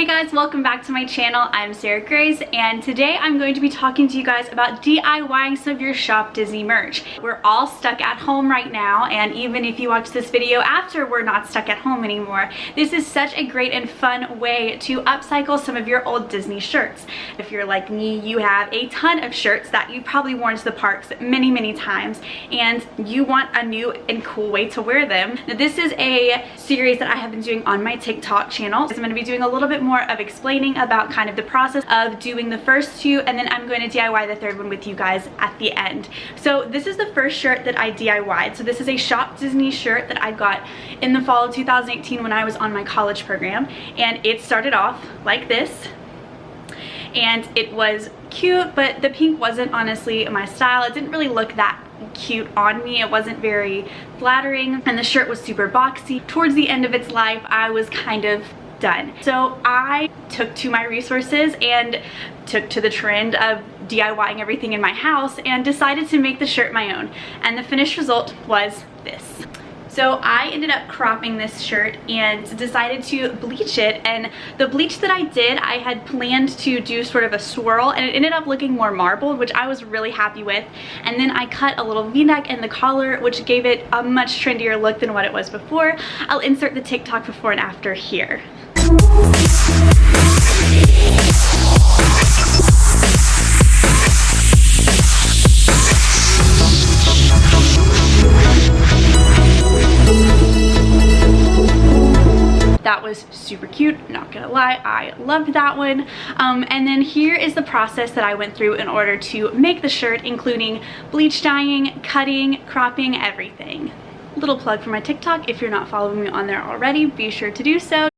Hey guys, welcome back to my channel. I'm Sarah Grace, and today I'm going to be talking to you guys about DIYing some of your Shop Disney merch. We're all stuck at home right now, and even if you watch this video after we're not stuck at home anymore, this is such a great and fun way to upcycle some of your old Disney shirts. If you're like me, you have a ton of shirts that you've probably worn to the parks many times, and you want a new and cool way to wear them. Now, this is a series that I have been doing on my TikTok channel. So I'm going to be doing a little bit more of explaining about kind of the process of doing the first two, and then I'm going to DIY the third one with you guys at the end. So this is the first shirt that I DIY'd. So this is a Shop Disney shirt that I got in the fall of 2018 when I was on my college program, and it started off like this. And it was cute, but the pink wasn't honestly my style. It didn't really look that cute on me. It wasn't very flattering, and the shirt was super boxy. Towards the end of its life, I was kind of done. So I took to my resources and took to the trend of DIYing everything in my house and decided to make the shirt my own. And the finished result was this. So I ended up cropping this shirt and decided to bleach it, and the bleach that I did, I had planned to do sort of a swirl, and it ended up looking more marbled, which I was really happy with. And then I cut a little v-neck in the collar, which gave it a much trendier look than what it was before. I'll insert the TikTok before and after here. That was super cute, not gonna lie, I loved that one. And then here is the process that I went through in order to make the shirt, including bleach dyeing, cutting, cropping, everything. Little plug for my TikTok. If you're not following me on there already, be sure to do so.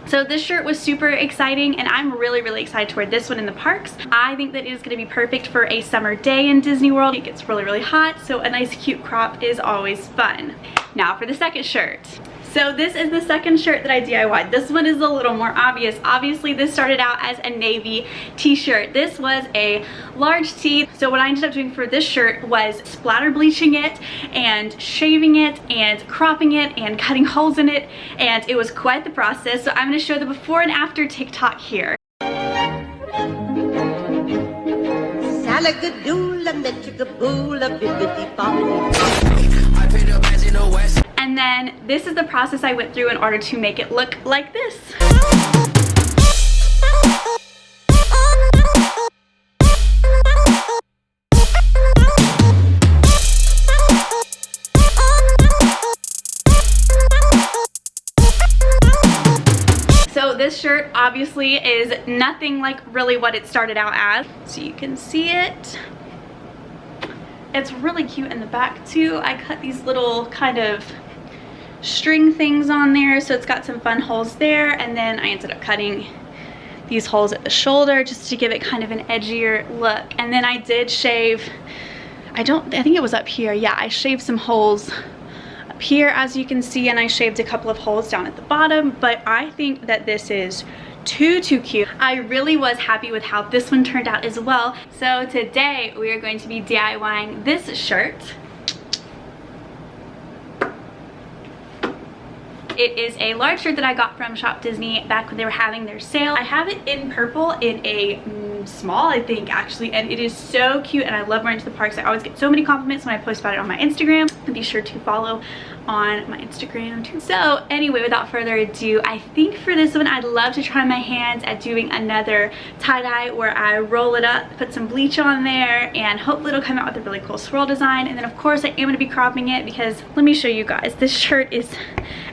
So this shirt was super exciting, and I'm really excited to wear this one in the parks. I think that it is going to be perfect for a summer day in Disney World. It gets really hot, so a nice cute crop is always fun. Now for the second shirt. So this is the second shirt that I DIY'd. This one is a little more obvious. Obviously, this started out as a navy t-shirt. This was a large tee. So what I ended up doing for this shirt was splatter bleaching it and shaving it and cropping it and cutting holes in it, and it was quite the process. So I'm going to show the before and after TikTok here. And then this is the process I went through in order to make it look like this. So this shirt obviously is nothing like really what it started out as. So you can see it. It's really cute in the back too. I cut these little kind of string things on there, so it's got some fun holes there, and then I ended up cutting these holes at the shoulder just to give it kind of an edgier look. And then I did shave, I think it was up here, yeah, I shaved some holes up here as you can see, and I shaved a couple of holes down at the bottom, but I think that this is too cute. I really was happy with how this one turned out as well. So today we are going to be DIYing this shirt. It is a large shirt that I got from Shop Disney back when they were having their sale. I have it in purple in a small, I think, actually, and it is so cute, and I love wearing it to the parks. I always get so many compliments when I post about it on my Instagram. And be sure to follow on my Instagram too. So anyway, without further ado, I think for this one I'd love to try my hands at doing another tie-dye where I roll it up, put some bleach on there, and hopefully it'll come out with a really cool swirl design. And then of course I am going to be cropping it, because let me show you guys, this shirt is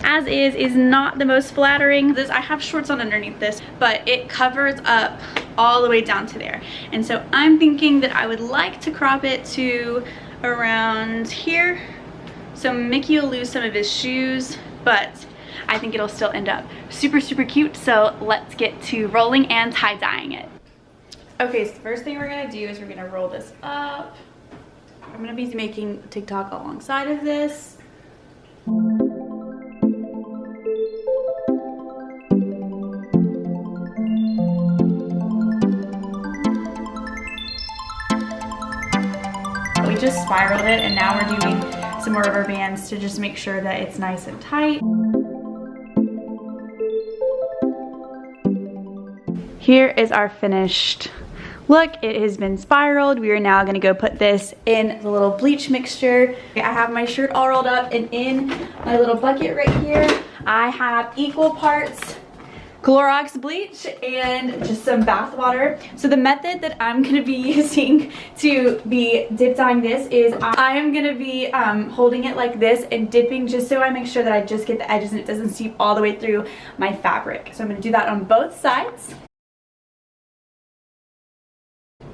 as is not the most flattering. I have shorts on underneath this, but it covers up all the way down to there, and so I'm thinking that I would like to crop it to around here. So Mickey will lose some of his shoes, but I think it'll still end up super, super cute. So let's get to rolling and tie-dyeing it. Okay, so the first thing we're gonna do is we're gonna roll this up. I'm gonna be making TikTok alongside of this. We just spiraled it, and now we're doing some more rubber bands to just make sure that it's nice and tight. Here is our finished look. It has been spiraled. We are now gonna go put this in the little bleach mixture. I have my shirt all rolled up, and in my little bucket right here, I have equal parts Clorox bleach and just some bath water. So the method that I'm gonna be using to be dip dyeing this is I am gonna be holding it like this and dipping just so I make sure that I just get the edges and it doesn't seep all the way through my fabric. So I'm gonna do that on both sides.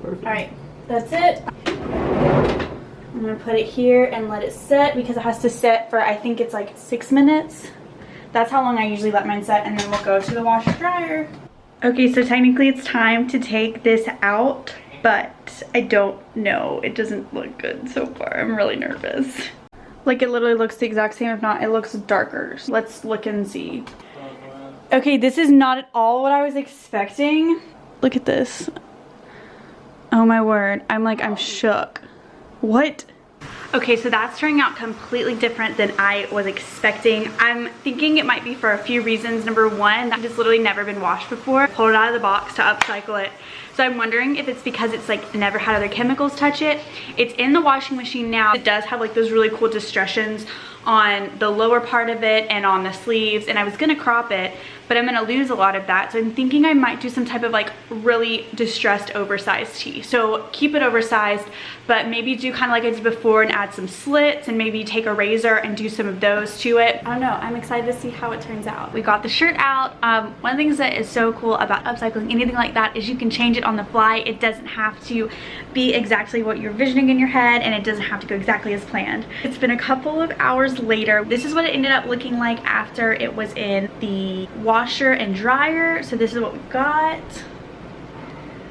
Perfect. All right, that's it. I'm gonna put it here and let it set because it has to set for, I think it's like 6 minutes. That's how long I usually let mine set, and then we'll go to the washer dryer. Okay, so technically it's time to take this out, but I don't know. It doesn't look good so far. I'm really nervous. Like, it literally looks the exact same. If not, it looks darker. So let's look and see. Okay, this is not at all what I was expecting. Look at this. Oh my word, I'm shook. What? Okay, so that's turning out completely different than I was expecting. I'm thinking it might be for a few reasons. Number one, that it's literally never been washed before. Pulled it out of the box to upcycle it. So I'm wondering if it's because it's like never had other chemicals touch it. It's in the washing machine now. It does have like those really cool distresssions on the lower part of it and on the sleeves, and I was gonna crop it, but I'm gonna lose a lot of that. So I'm thinking I might do some type of like really distressed oversized tee. So keep it oversized, but maybe do kind of like I did before and add some slits and maybe take a razor and do some of those to it. I don't know, I'm excited to see how it turns out. We got the shirt out. One of the things that is so cool about upcycling anything like that is you can change it on the fly. It doesn't have to be exactly what you're visioning in your head, and it doesn't have to go exactly as planned. It's been a couple of hours later. This is what it ended up looking like after it was in the washer and dryer. So this is what we've got.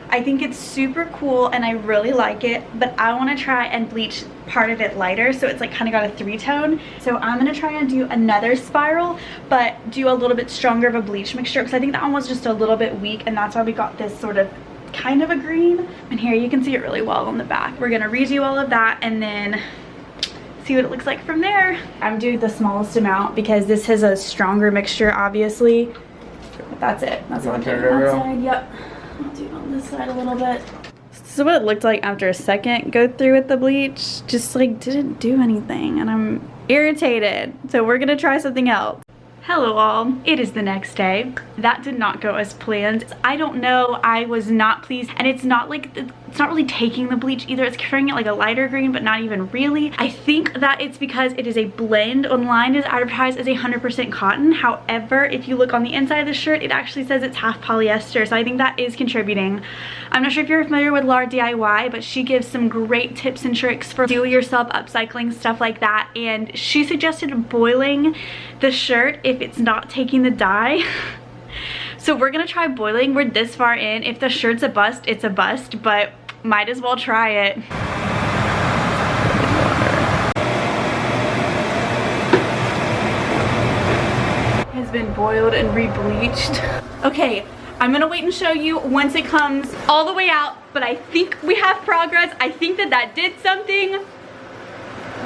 I think it's super cool and I really like it, but I want to try and bleach part of it lighter so it's like kind of got a 3-tone. So I'm going to try and do another spiral, but do a little bit stronger of a bleach mixture because I think that one was just a little bit weak, and that's why we got this sort of kind of a green. And here you can see it really well on the back. We're going to redo all of that and then see what it looks like from there. I'm doing the smallest amount because this has a stronger mixture, obviously. But that's it. That's what I'm doing on that side. Yep. I'll do it on this side a little bit. This is what it looked like after a second go through with the bleach. Just like didn't do anything, and I'm irritated. So we're gonna try something else. Hello all, it is the next day. That did not go as planned. I don't know, I was not pleased, and it's not like, it's not really taking the bleach either. It's carrying it like a lighter green, but not even really. I think that it's because it is a blend. Online is advertised as 100% cotton. However, if you look on the inside of the shirt, it actually says it's half polyester, so I think that is contributing. I'm not sure if you're familiar with Laura DIY, but she gives some great tips and tricks for do-it-yourself upcycling, stuff like that, and she suggested boiling the shirt if it's not taking the dye. So we're gonna try boiling. We're this far in. If the shirt's a bust, it's a bust, but might as well try it. Has been boiled and re-bleached. Okay, I'm gonna wait and show you once it comes all the way out, but I think we have progress. I think that that did something.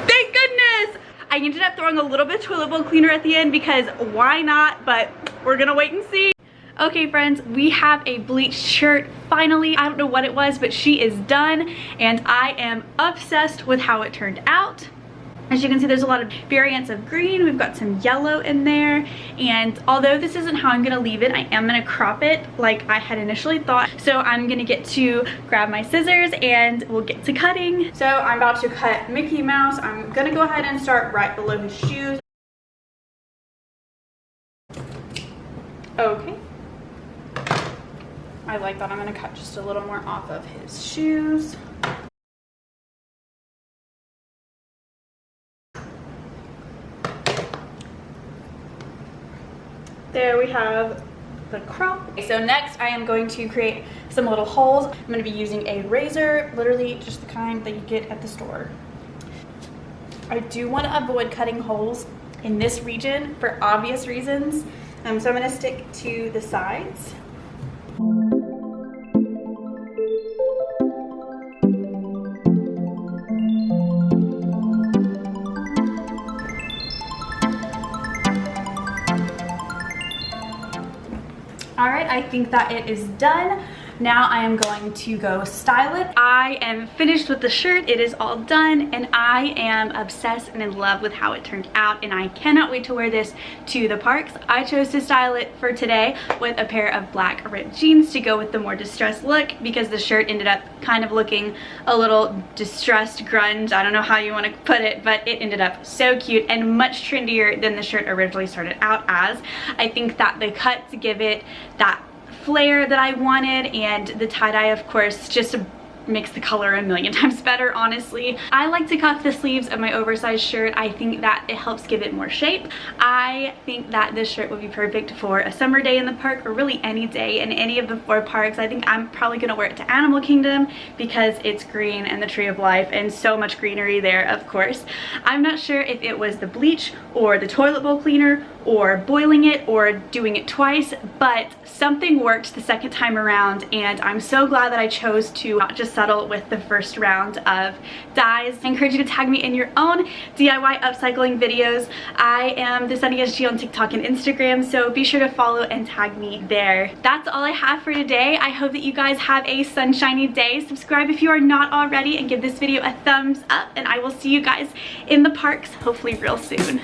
Thank goodness! I ended up throwing a little bit of toilet bowl cleaner at the end because why not, but we're gonna wait and see. Okay friends, we have a bleached shirt finally. I don't know what it was, but she is done and I am obsessed with how it turned out. As you can see, there's a lot of variants of green. We've got some yellow in there, and although this isn't how I'm gonna leave it, I am gonna crop it like I had initially thought. So I'm gonna get to grab my scissors and we'll get to cutting. So I'm about to cut Mickey Mouse. I'm gonna go ahead and start right below his shoes. Okay. I like that. I'm gonna cut just a little more off of his shoes. There we have the crop. Okay, so next I am going to create some little holes. I'm going to be using a razor, literally just the kind that you get at the store. I do want to avoid cutting holes in this region for obvious reasons. So I'm going to stick to the sides. All right, I think that it is done. Now I am going to go style it. I am finished with the shirt. It is all done and I am obsessed and in love with how it turned out and I cannot wait to wear this to the parks. I chose to style it for today with a pair of black ripped jeans to go with the more distressed look because the shirt ended up kind of looking a little distressed grunge. I don't know how you want to put it, but it ended up so cute and much trendier than the shirt originally started out as. I think that the cuts give it that flare that I wanted, and the tie-dye of course just makes the color a million times better, honestly. I like to cuff the sleeves of my oversized shirt. I think that it helps give it more shape. I think that this shirt would be perfect for a summer day in the park or really any day in any of the 4 parks. I think I'm probably gonna wear it to Animal Kingdom because it's green and the Tree of Life and so much greenery there, of course. I'm not sure if it was the bleach or the toilet bowl cleaner or boiling it or doing it twice, but something worked the second time around and I'm so glad that I chose to not just settle with the first round of dyes. I encourage you to tag me in your own DIY upcycling videos. I am the SunnySG on TikTok and Instagram, so be sure to follow and tag me there. That's all I have for today. I hope that you guys have a sunshiny day. Subscribe if you are not already and give this video a thumbs up, and I will see you guys in the parks hopefully real soon.